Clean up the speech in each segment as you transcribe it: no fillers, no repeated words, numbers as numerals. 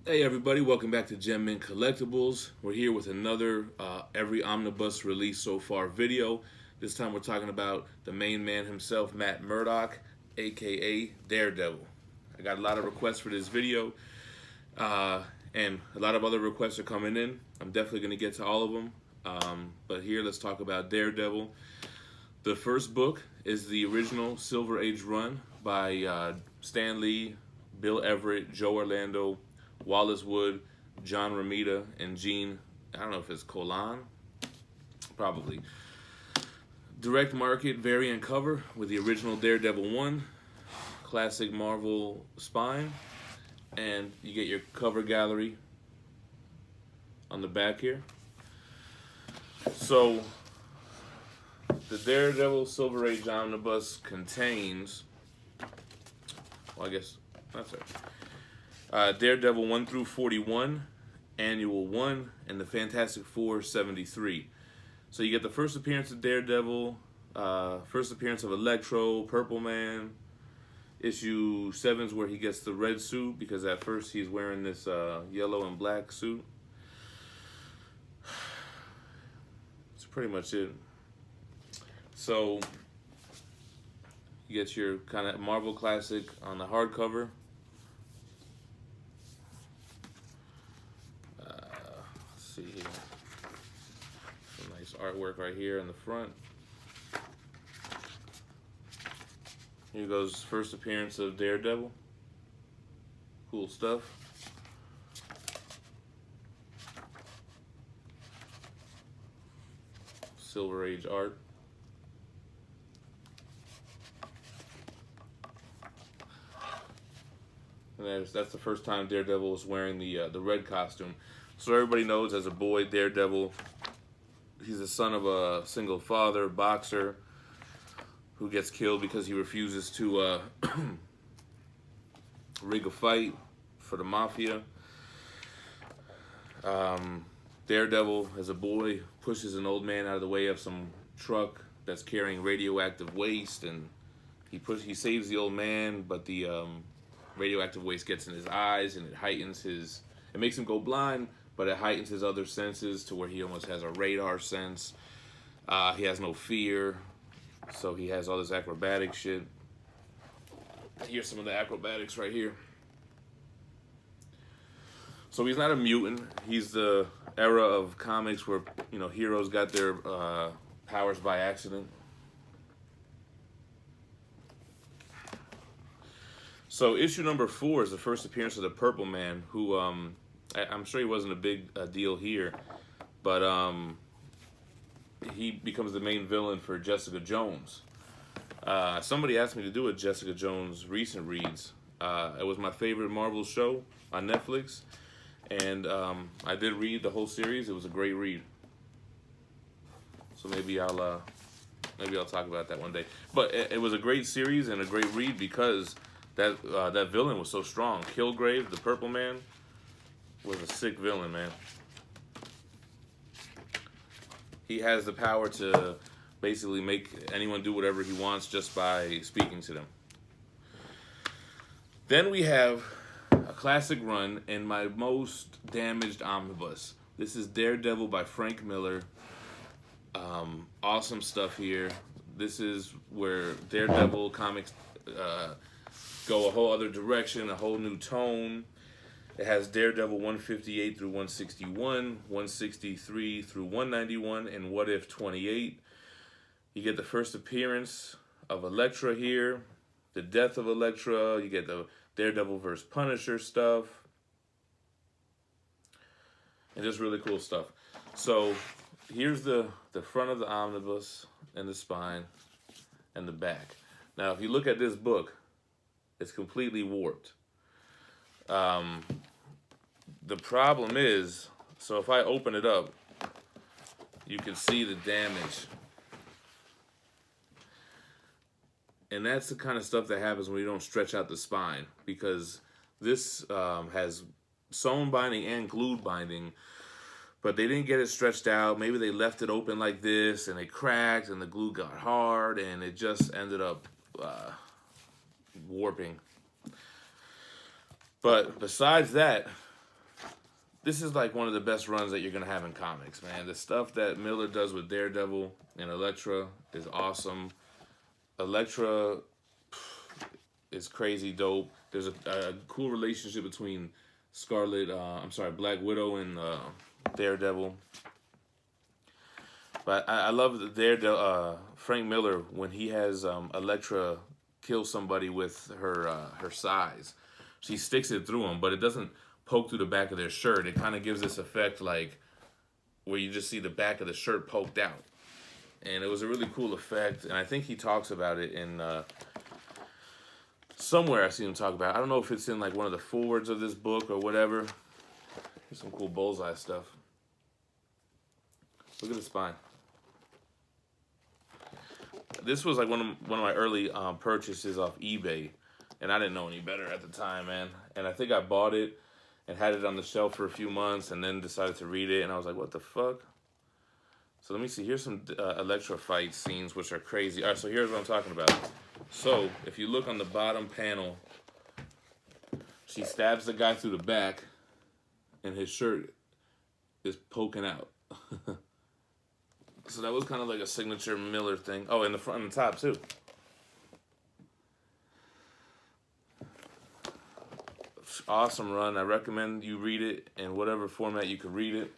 Hey everybody, welcome back to Gem Mint Collectibles. We're here with another every omnibus release so far video. This time we're talking about the main man himself, Matt Murdock, aka Daredevil. I got a lot of requests for this video, and a lot of other requests are coming in. I'm definitely going to get to all of them, but here let's talk about Daredevil. The first book is the original Silver Age run by Stan Lee, Bill Everett, Joe Orlando, Wallace Wood, John Romita, and Gene, I don't know if it's Colan, probably. Direct market variant cover with the original Daredevil 1, classic Marvel spine, and you get your cover gallery on the back here. So, the Daredevil Silver Age Omnibus contains, well, I guess that's it. Daredevil 1 through 41, Annual 1, and the Fantastic Four 73. So you get the first appearance of Daredevil, first appearance of Electro, Purple Man. Issue 7 is where he gets the red suit, because at first he's wearing this yellow and black suit. That's pretty much it. So you get your kind of Marvel classic on the hardcover. See here, some nice artwork right here in the front. Here goes first appearance of Daredevil. Cool stuff. Silver Age art. And that's the first time Daredevil was wearing the red costume. So everybody knows, as a boy, Daredevil, he's the son of a single father, boxer, who gets killed because he refuses to rig a fight for the mafia. Daredevil, as a boy, pushes an old man out of the way of some truck that's carrying radioactive waste, and he saves the old man, but the radioactive waste gets in his eyes, and it makes him go blind, but it heightens his other senses to where he almost has a radar sense. He has no fear, so he has all this acrobatic shit. Here's some of the acrobatics right here. So he's not a mutant. He's the era of comics where, heroes got their powers by accident. So issue number 4 is the first appearance of the Purple Man, who I'm sure he wasn't a big deal here, but he becomes the main villain for Jessica Jones. Somebody asked me to do a Jessica Jones recent reads. It was my favorite Marvel show on Netflix, and I did read the whole series. It was a great read. So maybe I'll talk about that one day. But it was a great series and a great read because that villain was so strong. Kilgrave, the Purple Man, was a sick villain, man. He has the power to basically make anyone do whatever he wants just by speaking to them. Then we have a classic run in my most damaged omnibus. This is Daredevil by Frank Miller. Awesome stuff here. This is where Daredevil comics go a whole other direction, a whole new tone. It has Daredevil 158 through 161, 163 through 191, and What If 28. You get the first appearance of Elektra here, the death of Elektra. You get the Daredevil vs. Punisher stuff, and just really cool stuff. So here's the front of the omnibus and the spine and the back. Now, if you look at this book, it's completely warped. The problem is, so if I open it up, you can see the damage. And that's the kind of stuff that happens when you don't stretch out the spine, because this has sewn binding and glued binding, but they didn't get it stretched out. Maybe they left it open like this, and it cracked, and the glue got hard, and it just ended up warping. But besides that, this is like one of the best runs that you're gonna have in comics, man. The stuff that Miller does with Daredevil and Elektra is awesome. Elektra is crazy dope. There's a cool relationship between Black Widow and Daredevil. But I love the Daredevil, Frank Miller, when he has Elektra kill somebody with her size. She sticks it through them, but it doesn't poke through the back of their shirt. It kind of gives this effect like where you just see the back of the shirt poked out. And it was a really cool effect, and I think he talks about it in somewhere I see him talk about it. I don't know if it's in like one of the forwards of this book or whatever. Here's some cool bullseye stuff. Look at the spine. This was like one of my early purchases off eBay, and I didn't know any better at the time, man. And I think I bought it and had it on the shelf for a few months, and then decided to read it, and I was like, what the fuck? So let me see. Here's some Elektra fight scenes, which are crazy. All right, so here's what I'm talking about. So if you look on the bottom panel, she stabs the guy through the back, and his shirt is poking out. So that was kind of like a signature Miller thing. Oh, in the front and the top, too. Awesome run. I recommend you read it in whatever format you could read it.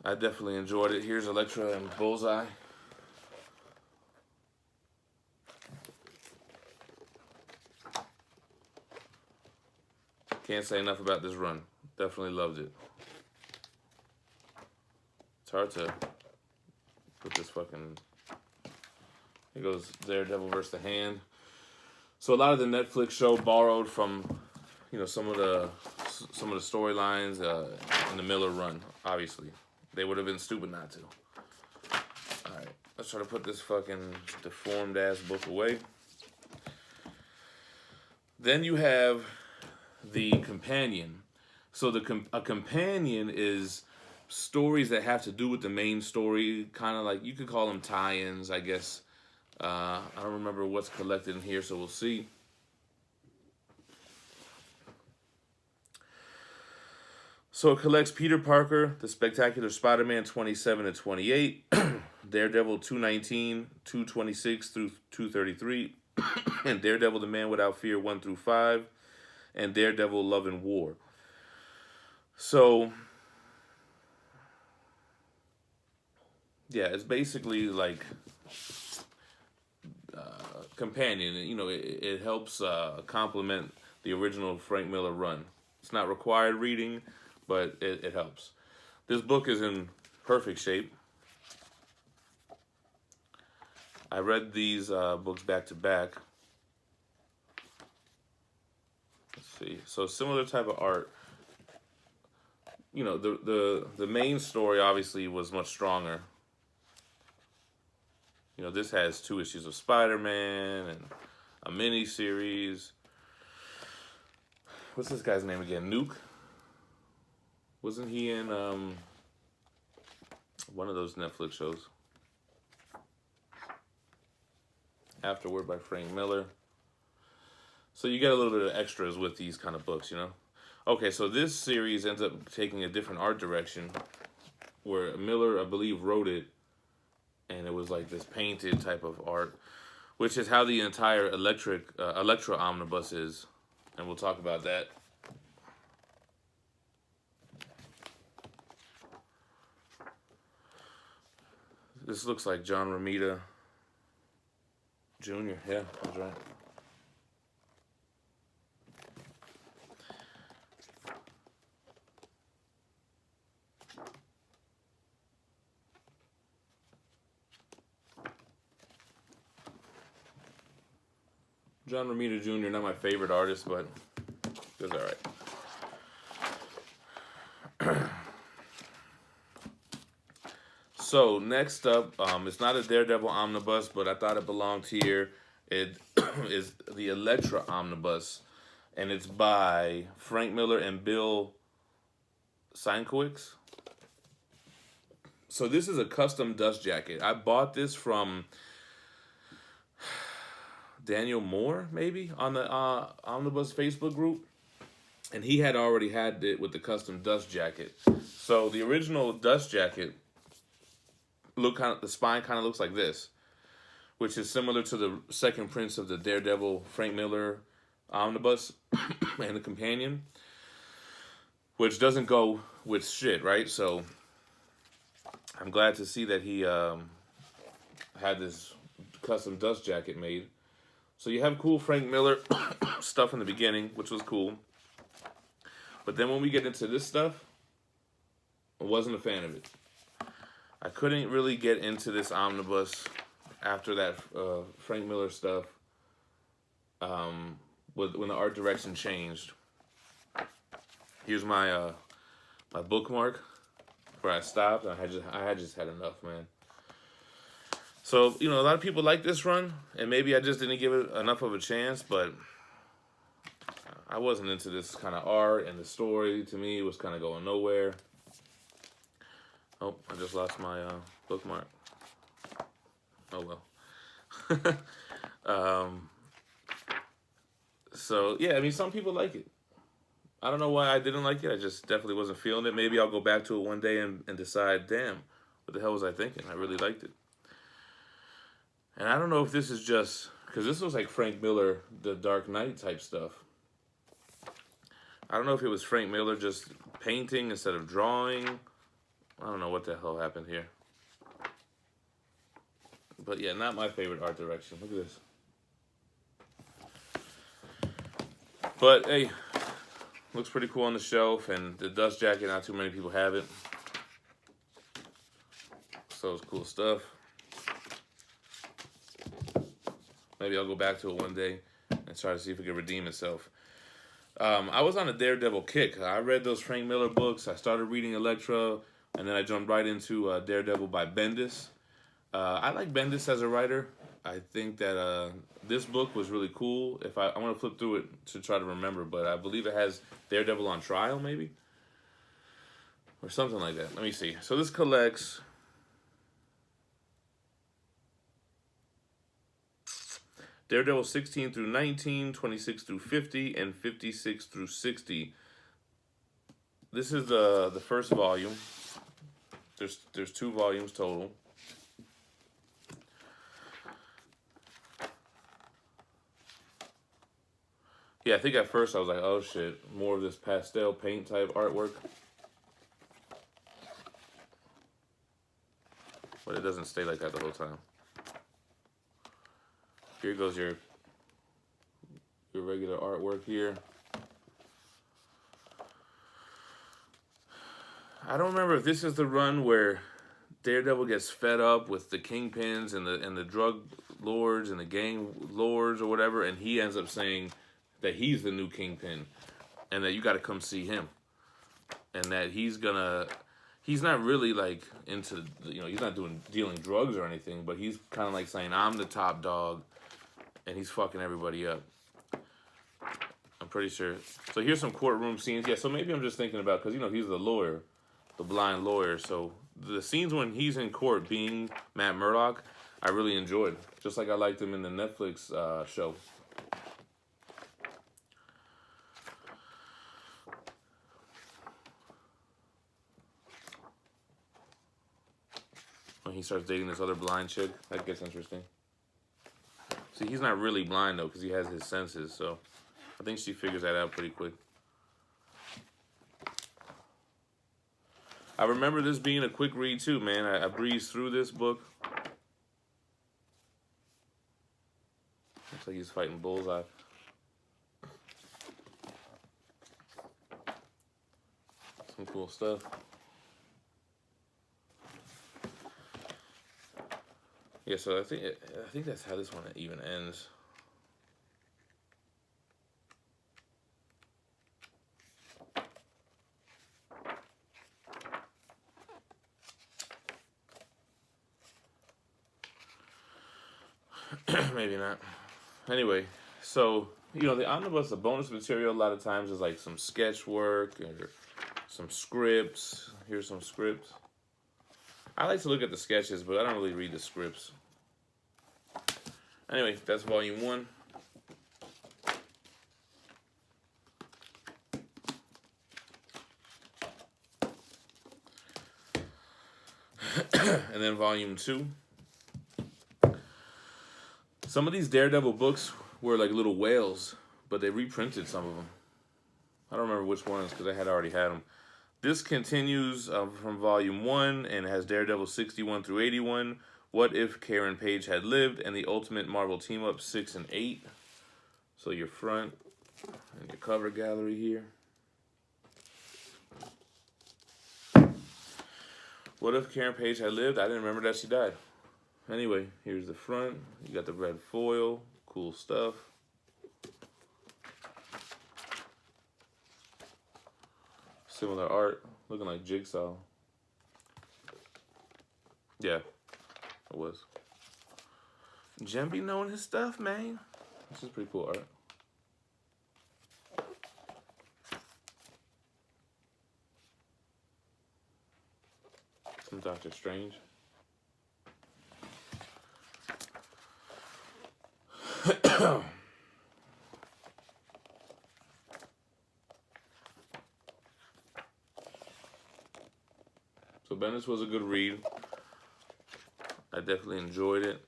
I definitely enjoyed it. Here's Elektra and Bullseye. Can't say enough about this run. Definitely loved it. It's hard to put this fucking... Here goes Daredevil versus the Hand. So a lot of the Netflix show borrowed from, you know, some of the storylines in the Miller run. Obviously, they would have been stupid not to. All right, let's try to put this fucking deformed ass book away. Then you have the companion. So a companion is stories that have to do with the main story, kind of like, you could call them tie-ins, I guess. I don't remember what's collected in here, so we'll see. So it collects Peter Parker, The Spectacular Spider-Man 27 to 28, Daredevil 219, 226 through 233, and Daredevil the Man Without Fear 1 through 5, and Daredevil Love and War. So, yeah, it's basically like companion. You know, it helps complement the original Frank Miller run. It's not required reading, but it helps. This book is in perfect shape. I read these books back to back. Let's see. So similar type of art. You know, the main story obviously was much stronger. You know, this has 2 issues of Spider-Man and a mini-series. What's this guy's name again? Nuke? Wasn't he in one of those Netflix shows? Afterward by Frank Miller. So you get a little bit of extras with these kind of books, you know? Okay, so this series ends up taking a different art direction where Miller, I believe, wrote it, and it was like this painted type of art, which is how the entire Elektra Omnibus is, and we'll talk about that. This looks like John Romita Jr. Yeah, that's right. John Romita Jr., not my favorite artist, but it's all right. So next up, it's not a Daredevil Omnibus, but I thought it belonged here. It is the Elektra Omnibus, and it's by Frank Miller and Bill Sienkiewicz. So this is a custom dust jacket. I bought this from Daniel Moore, maybe, on the Omnibus Facebook group. And he had already had it with the custom dust jacket. So the original dust jacket, the spine kind of looks like this, which is similar to the second prints of the Daredevil Frank Miller Omnibus and the companion, which doesn't go with shit, right? So I'm glad to see that he had this custom dust jacket made. So you have cool Frank Miller stuff in the beginning, which was cool. But then when we get into this stuff, I wasn't a fan of it. I couldn't really get into this omnibus after that Frank Miller stuff when the art direction changed. Here's my my bookmark where I stopped. I had just had enough, man. So, you know, a lot of people like this run, and maybe I just didn't give it enough of a chance, but I wasn't into this kind of art, and the story, to me, was kind of going nowhere. Oh, I just lost my bookmark. Oh, well. So, yeah, I mean, some people like it. I don't know why I didn't like it. I just definitely wasn't feeling it. Maybe I'll go back to it one day and decide, damn, what the hell was I thinking? I really liked it. And I don't know if this is just, because this was like Frank Miller, the Dark Knight type stuff. I don't know if it was Frank Miller just painting instead of drawing. I don't know what the hell happened here. But yeah, not my favorite art direction. Look at this. But hey, looks pretty cool on the shelf. And the dust jacket, not too many people have it. So it's cool stuff. Maybe I'll go back to it one day and try to see if it can redeem itself. I was on a Daredevil kick. I read those Frank Miller books. I started reading Elektra, and then I jumped right into Daredevil by Bendis. I like Bendis as a writer. I think that this book was really cool. If I want to flip through it to try to remember, but I believe it has Daredevil on trial, maybe? Or something like that. Let me see. So this collects Daredevil 16 through 19, 26 through 50, and 56 through 60. This is the first volume. There's 2 volumes total. Yeah, I think at first I was like, oh shit, more of this pastel paint type artwork. But it doesn't stay like that the whole time. Here goes your regular artwork here. I don't remember if this is the run where Daredevil gets fed up with the kingpins and the drug lords and the gang lords or whatever, and he ends up saying that he's the new kingpin and that you got to come see him, and that he's not really like into, you know, he's not dealing drugs or anything, but he's kind of like saying, I'm the top dog. And he's fucking everybody up. I'm pretty sure. So here's some courtroom scenes. Yeah, so maybe I'm just thinking about, because, you know, he's the lawyer, the blind lawyer. So the scenes when he's in court being Matt Murdock, I really enjoyed. Just like I liked him in the Netflix show. When he starts dating this other blind chick, that gets interesting. See, he's not really blind, though, because he has his senses, so I think she figures that out pretty quick. I remember this being a quick read, too, man. I breezed through this book. Looks like he's fighting Bullseye. Some cool stuff. Yeah, so I think that's how this one even ends. Maybe not. Anyway, so, you know, the omnibus, the bonus material, a lot of times is like some sketch work or some scripts. Here's some scripts. I like to look at the sketches, but I don't really read the scripts. Anyway, that's volume 1. And then volume 2. Some of these Daredevil books were like little whales, but they reprinted some of them. I don't remember which ones because I had already had them. This continues from volume 1 and it has Daredevil 61 through 81, What If Karen Page Had Lived, and the Ultimate Marvel Team Up 6 and 8. So your front and your cover gallery here. What If Karen Page Had Lived? I didn't remember that she died. Anyway, here's the front. You got the red foil. Cool stuff. Similar art. Looking like Jigsaw. Yeah, it was. Jem be knowing his stuff, man. This is pretty cool art. Some Doctor Strange. So Bendis was a good read. I definitely enjoyed it.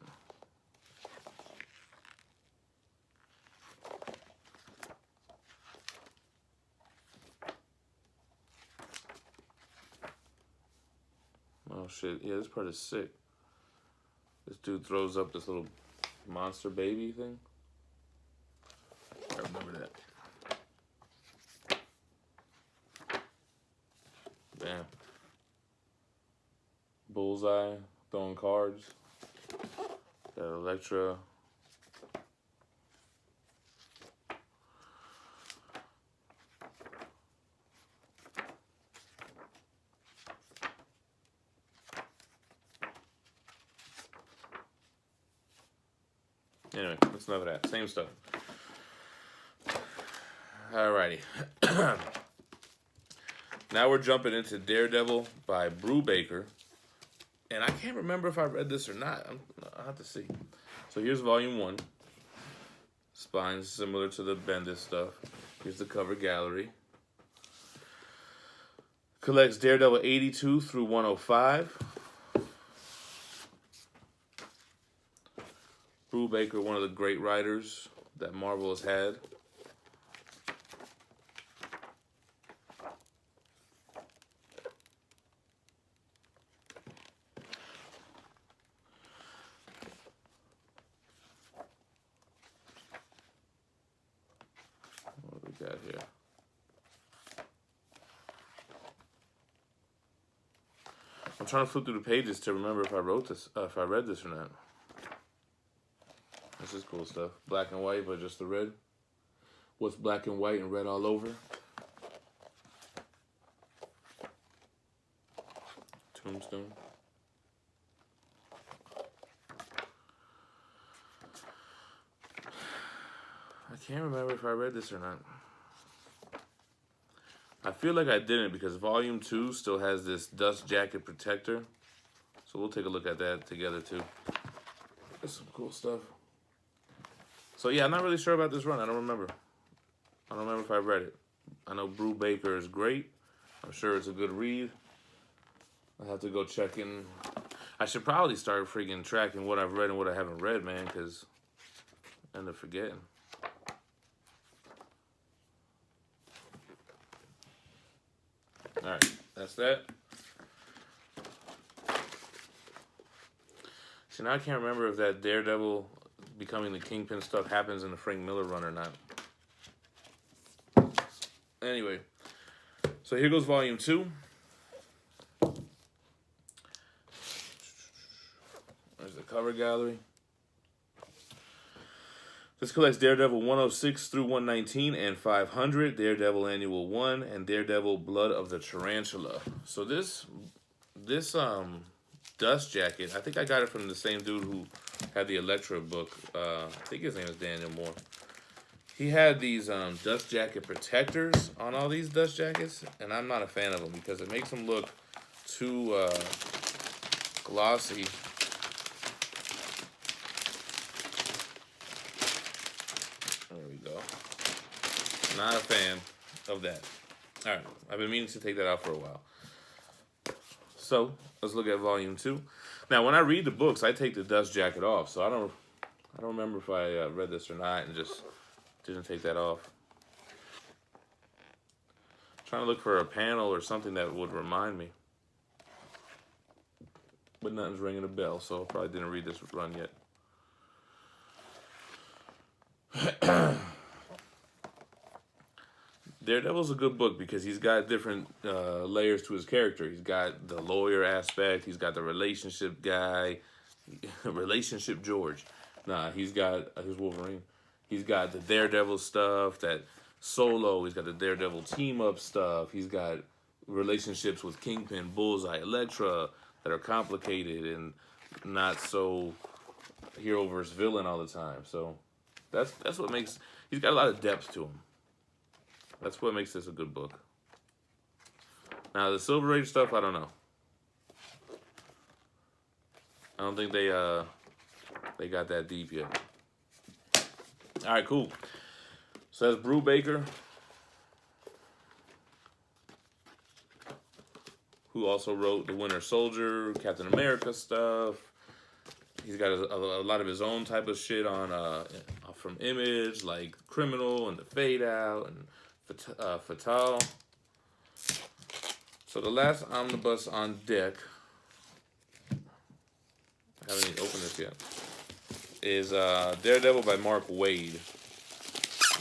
Oh shit, yeah, this part is sick. This dude throws up this little monster baby thing. I remember that. Damn. Bullseye, throwing cards. Got Elektra. Anyway, that's enough of that. Same stuff. Alrighty. Now we're jumping into Daredevil by Brubaker. And I can't remember if I read this or not. I'll have to see. So here's volume 1. Spines similar to the Bendis stuff. Here's the cover gallery. Collects Daredevil 82 through 105. Brubaker, one of the great writers that Marvel has had. What do we got here? I'm trying to flip through the pages to remember if I wrote this, if I read this or not. This is cool stuff. Black and white, but just the red. What's black and white and red all over? Tombstone. I can't remember if I read this or not. I feel like I didn't because volume 2 still has this dust jacket protector. So we'll take a look at that together too. There's some cool stuff. So yeah, I'm not really sure about this run. I don't remember. I don't remember if I read it. I know Brubaker is great. I'm sure it's a good read. I have to go check in. I should probably start freaking tracking what I've read and what I haven't read, man, because I end up forgetting. All right, that's that. See, now I can't remember if that Daredevil becoming the Kingpin stuff happens in the Frank Miller run or not. Anyway, so here goes volume 2. There's the cover gallery. This collects Daredevil 106 through 119 and 500, Daredevil Annual 1, and Daredevil Blood of the Tarantula. So this dust jacket, I think I got it from the same dude who had the Elektra book. I think his name is Daniel Moore. He had these dust jacket protectors on all these dust jackets, and I'm not a fan of them because it makes them look too glossy. There we go. Not a fan of that. All right, I've been meaning to take that out for a while. So let's look at volume 2. Now, when I read the books, I take the dust jacket off, so I don't remember if I read this or not and just didn't take that off. Trying to look for a panel or something that would remind me. But nothing's ringing a bell, so I probably didn't read this run yet. Daredevil's a good book because he's got different layers to his character. He's got the lawyer aspect. He's got the relationship guy. Relationship George. Nah, he's got his Wolverine. He's got the Daredevil stuff, that solo. He's got the Daredevil team-up stuff. He's got relationships with Kingpin, Bullseye, Elektra that are complicated and not so hero versus villain all the time. So that's what makes... He's got a lot of depth to him. That's what makes this a good book. Now, the Silver Age stuff, I don't know. I don't think they got that deep yet. All right, cool. So that's Brubaker, who also wrote The Winter Soldier, Captain America stuff. He's got a lot of his own type of shit on from Image, like Criminal and The Fade Out and Fatal. So the last omnibus on deck, I haven't even opened this yet, is Daredevil by Mark Waid.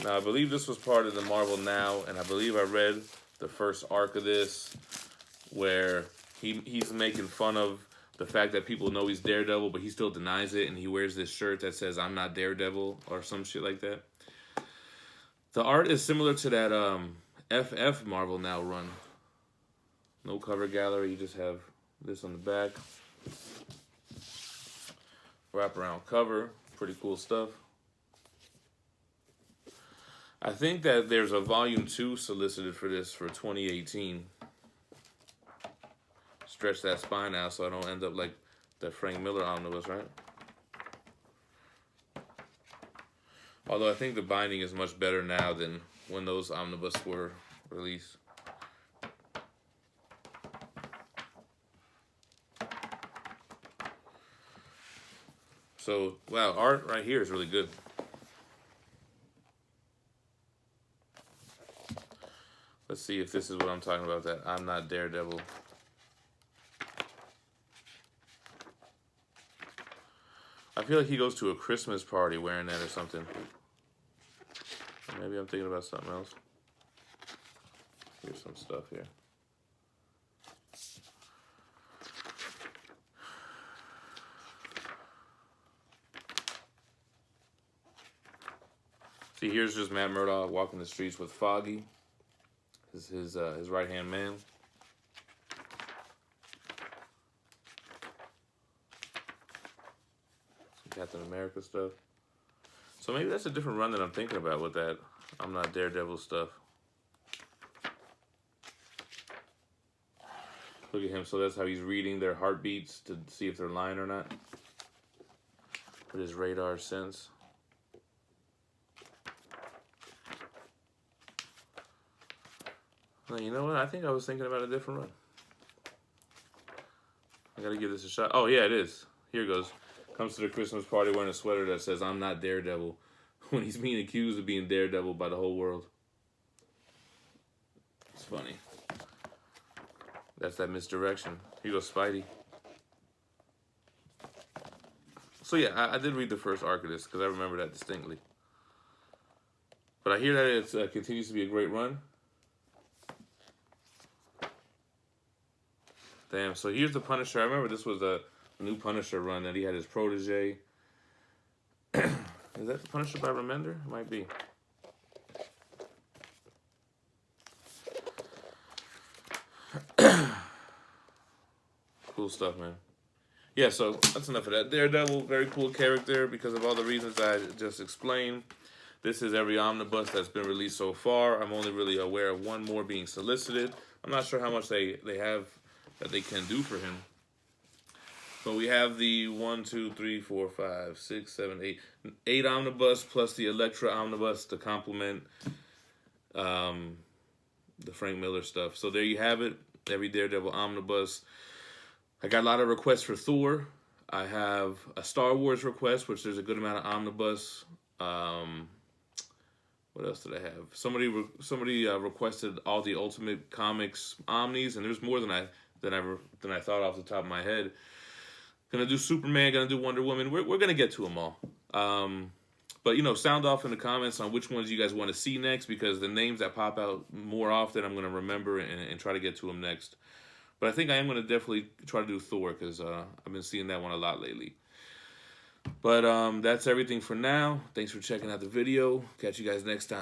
Now, I believe this was part of the Marvel Now, and I believe I read the first arc of this where he's making fun of the fact that people know he's Daredevil, but he still denies it, and he wears this shirt that says, "I'm not Daredevil," or some shit like that. The art is similar to that FF Marvel Now run. No cover gallery, you just have this on the back. Wraparound cover, pretty cool stuff. I think that there's a volume 2 solicited for this for 2018. Stretch that spine out so I don't end up like the Frank Miller Omnibus, right? Although I think the binding is much better now than when those omnibus were released. So, wow, art right here is really good. Let's see if this is what I'm talking about, that I'm not Daredevil. I feel like he goes to a Christmas party wearing that or something. Maybe I'm thinking about something else. Here's some stuff here. See, here's just Matt Murdock walking the streets with Foggy, his right-hand man. Some Captain America stuff. So maybe that's a different run that I'm thinking about with that I'm not Daredevil stuff. Look at him. So that's how he's reading their heartbeats to see if they're lying or not. With his radar sense. Well, you know what? I think I was thinking about a different run. I gotta give this a shot. Oh, yeah, it is. Here it goes. Comes to the Christmas party wearing a sweater that says, "I'm not Daredevil," when he's being accused of being Daredevil by the whole world. It's funny. That's that misdirection. Here goes Spidey. So yeah, I did read the first arc of this because I remember that distinctly. But I hear that it continues to be a great run. Damn, so here's the Punisher. I remember this was a new Punisher run that he had his protege. Is that the Punisher by Remender? It might be. Cool stuff, man. Yeah, so that's enough of that. Daredevil, very cool character because of all the reasons I just explained. This is every omnibus that's been released so far. I'm only really aware of one more being solicited. I'm not sure how much they have that they can do for him. But we have the 1, 2, 3, 4, 5, 6, 7, 8 omnibus plus the Elektra Omnibus to complement the Frank Miller stuff. So there you have it. Every Daredevil omnibus. I got a lot of requests for Thor. I have a Star Wars request, which there's a good amount of omnibus. What else did I have? Somebody requested all the Ultimate Comics Omnis, and there's more than I thought off the top of my head. Gonna do Superman, gonna do Wonder Woman. We're gonna get to them all. But you know, sound off in the comments on which ones you guys want to see next, because the names that pop out more often, I'm gonna remember and try to get to them next. But I think I am gonna definitely try to do Thor, because I've been seeing that one a lot lately. But that's everything for now. Thanks for checking out the video. Catch you guys next time.